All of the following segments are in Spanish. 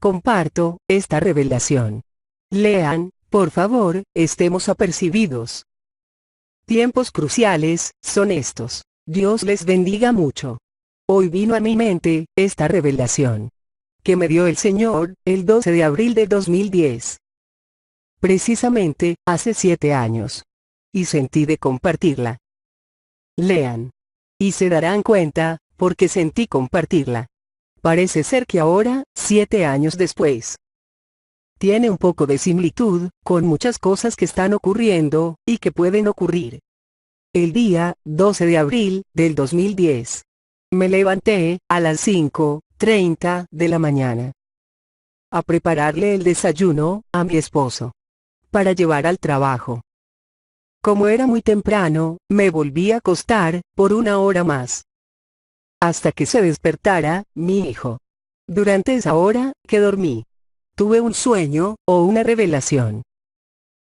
comparto esta revelación. Lean, por favor, estemos apercibidos. Tiempos cruciales son estos. Dios les bendiga mucho. Hoy vino a mi mente esta revelación que me dio el Señor el 12 de abril de 2010. Precisamente, hace 7 años. Y sentí de compartirla. Lean. Y se darán cuenta, porque sentí compartirla. Parece ser que ahora, 7 años después, tiene un poco de similitud con muchas cosas que están ocurriendo, y que pueden ocurrir. El día 12 de abril del 2010. Me levanté a las 5:30 de la mañana a prepararle el desayuno a mi esposo para llevar al trabajo. Como era muy temprano, me volví a acostar por 1 hora más hasta que se despertara mi hijo. Durante esa hora que dormí, tuve un sueño o una revelación.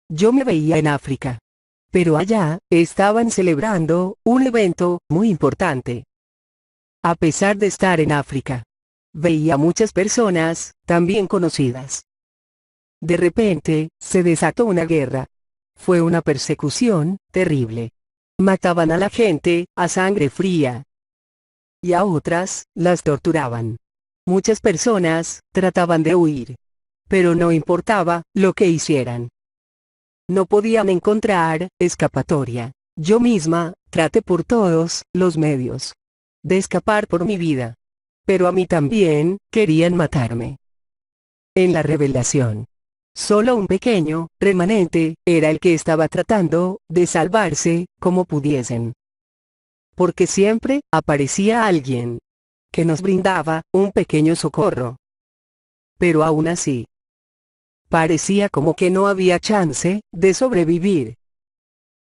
Yo me veía en África, pero allá estaban celebrando un evento muy importante. A pesar de estar en África, veía muchas personas, también conocidas. De repente, se desató una guerra. Fue una persecución terrible. Mataban a la gente a sangre fría. Y a otras, las torturaban. Muchas personas trataban de huir. Pero no importaba lo que hicieran. No podían encontrar escapatoria. Yo misma traté por todos los medios de escapar por mi vida. Pero a mí también querían matarme. En la revelación, solo un pequeño remanente era el que estaba tratando de salvarse como pudiesen. Porque siempre aparecía alguien que nos brindaba un pequeño socorro. Pero aún así, parecía como que no había chance de sobrevivir.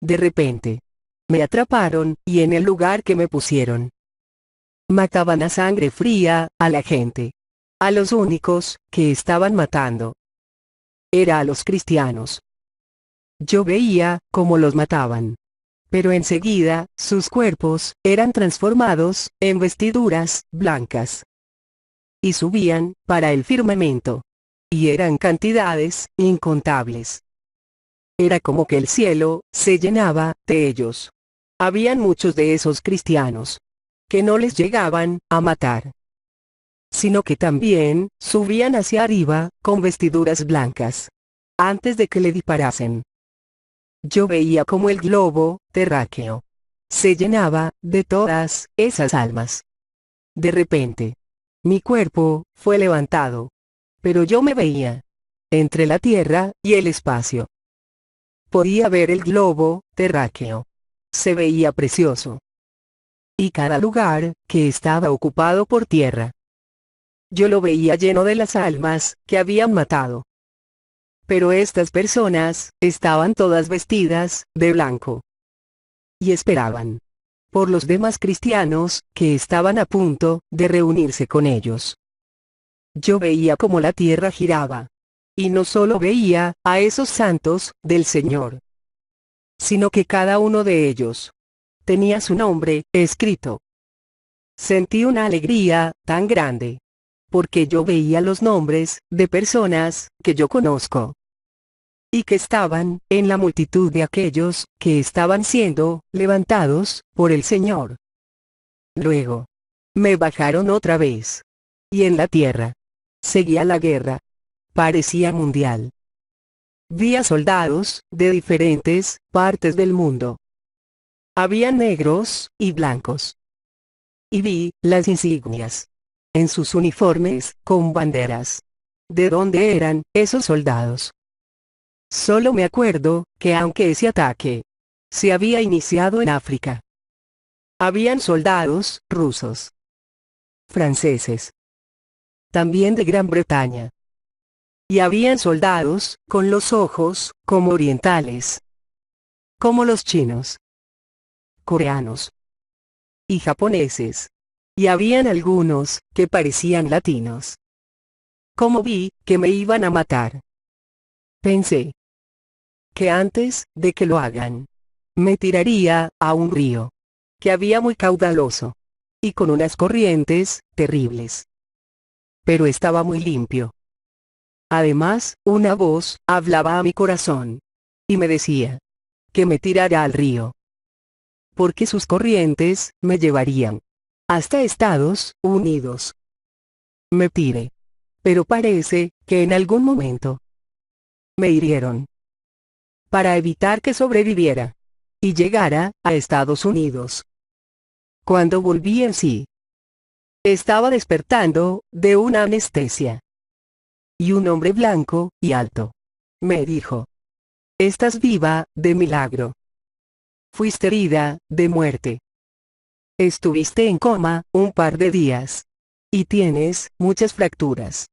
De repente, me atraparon y en el lugar que me pusieron, mataban a sangre fría a la gente. A los únicos que estaban matando era a los cristianos. Yo veía cómo los mataban. Pero enseguida, sus cuerpos eran transformados en vestiduras blancas. Y subían para el firmamento. Y eran cantidades incontables. Era como que el cielo se llenaba de ellos. Habían muchos de esos cristianos que no les llegaban a matar, sino que también subían hacia arriba con vestiduras blancas antes de que le disparasen. Yo veía como el globo terráqueo se llenaba de todas esas almas. De repente, mi cuerpo fue levantado, pero yo me veía entre la tierra y el espacio. Podía ver el globo terráqueo. Se veía precioso. Y cada lugar que estaba ocupado por tierra, yo lo veía lleno de las almas que habían matado. Pero estas personas estaban todas vestidas de blanco. Y esperaban por los demás cristianos que estaban a punto de reunirse con ellos. Yo veía cómo la tierra giraba. Y no solo veía a esos santos del Señor, sino que cada uno de ellos tenía su nombre escrito. Sentí una alegría tan grande, porque yo veía los nombres de personas que yo conozco, y que estaban en la multitud de aquellos que estaban siendo levantados por el Señor. Luego, me bajaron otra vez. Y en la tierra, seguía la guerra. Parecía mundial. Vi a soldados de diferentes partes del mundo. Había negros y blancos. Y vi las insignias en sus uniformes con banderas. ¿De dónde eran esos soldados? Solo me acuerdo que aunque ese ataque se había iniciado en África, habían soldados rusos, franceses, también de Gran Bretaña. Y habían soldados con los ojos como orientales, como los chinos, coreanos y japoneses. Y habían algunos que parecían latinos. Como vi que me iban a matar, pensé que antes de que lo hagan, me tiraría a un río que había muy caudaloso y con unas corrientes terribles. Pero estaba muy limpio. Además, una voz hablaba a mi corazón. Y me decía que me tirara al río. Porque sus corrientes me llevarían hasta Estados Unidos. Me tiré. Pero parece que en algún momento me hirieron para evitar que sobreviviera y llegara a Estados Unidos. Cuando volví en sí, estaba despertando de una anestesia. Y un hombre blanco y alto me dijo: estás viva, de milagro. Fuiste herida, de muerte. Estuviste en coma un par de días. Y tienes muchas fracturas.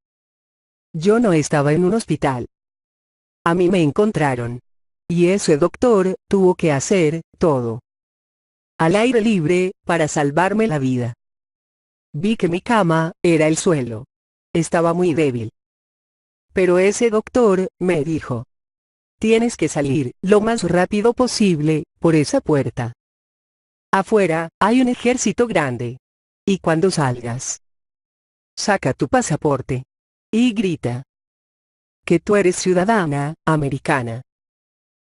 Yo no estaba en un hospital. A mí me encontraron. Y ese doctor tuvo que hacer todo al aire libre para salvarme la vida. Vi que mi cama era el suelo. Estaba muy débil. Pero ese doctor me dijo: tienes que salir lo más rápido posible por esa puerta. Afuera hay un ejército grande. Y cuando salgas, saca tu pasaporte y grita que tú eres ciudadana americana.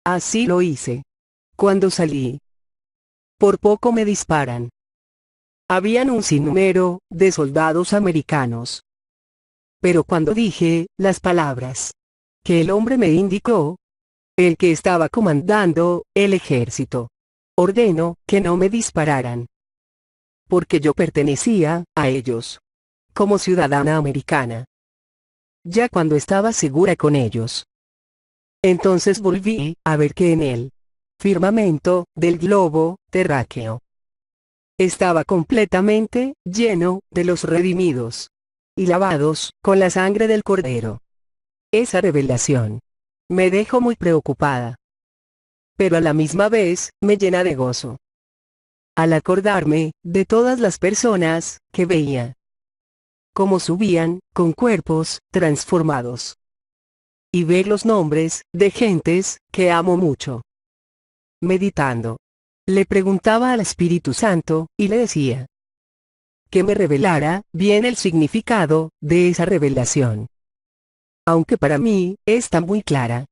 Así lo hice. Cuando salí, por poco me disparan. Habían un sinnúmero de soldados americanos. Pero cuando dije las palabras que el hombre me indicó, el que estaba comandando el ejército, ordenó que no me dispararan. Porque yo pertenecía a ellos como ciudadana americana. Ya cuando estaba segura con ellos, entonces volví a ver que en el firmamento del globo terráqueo estaba completamente lleno de los redimidos y lavados con la sangre del Cordero. Esa revelación me dejó muy preocupada, pero a la misma vez me llena de gozo al acordarme de todas las personas que veía cómo subían con cuerpos transformados, y ver los nombres de gentes que amo mucho. Meditando, le preguntaba al Espíritu Santo, y le decía que me revelara bien el significado de esa revelación. Aunque para mí está muy clara.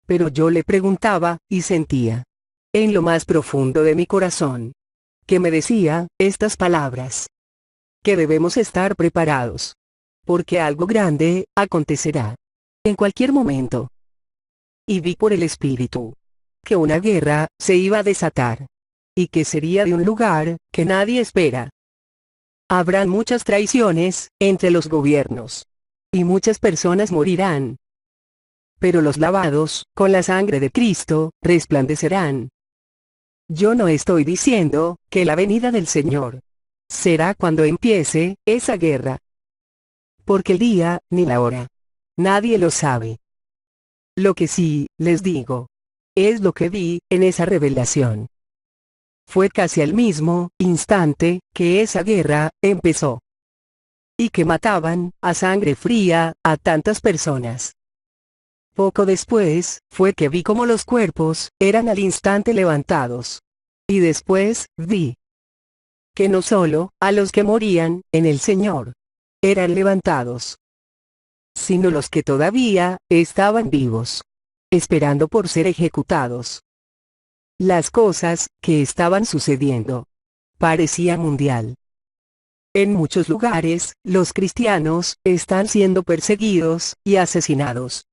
Pero yo le preguntaba, y sentía, en lo más profundo de mi corazón, que me decía estas palabras: que debemos estar preparados, porque algo grande acontecerá en cualquier momento. Y vi por el Espíritu que una guerra se iba a desatar, y que sería de un lugar que nadie espera. Habrán muchas traiciones entre los gobiernos, y muchas personas morirán. Pero los lavados con la sangre de Cristo resplandecerán. Yo no estoy diciendo que la venida del Señor será cuando empiece esa guerra, porque el día ni la hora nadie lo sabe. Lo que sí les digo es lo que vi en esa revelación. Fue casi al mismo instante que esa guerra empezó, y que mataban a sangre fría a tantas personas. Poco después fue que vi cómo los cuerpos eran al instante levantados. Y después vi que no solo a los que morían en el Señor eran levantados, sino los que todavía estaban vivos, esperando por ser ejecutados. Las cosas que estaban sucediendo parecía mundial. En muchos lugares, los cristianos están siendo perseguidos y asesinados.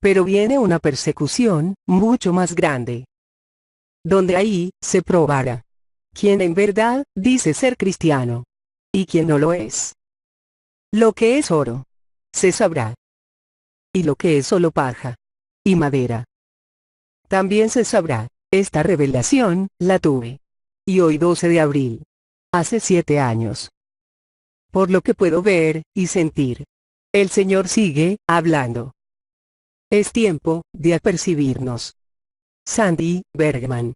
Pero viene una persecución mucho más grande, donde ahí se probará quién en verdad dice ser cristiano y quién no lo es. Lo que es oro se sabrá, y lo que es solo paja y madera también se sabrá. Esta revelación la tuve, y hoy 12 de abril, hace 7 años. Por lo que puedo ver y sentir, el Señor sigue hablando. Es tiempo de apercibirnos. Sandy Bergman.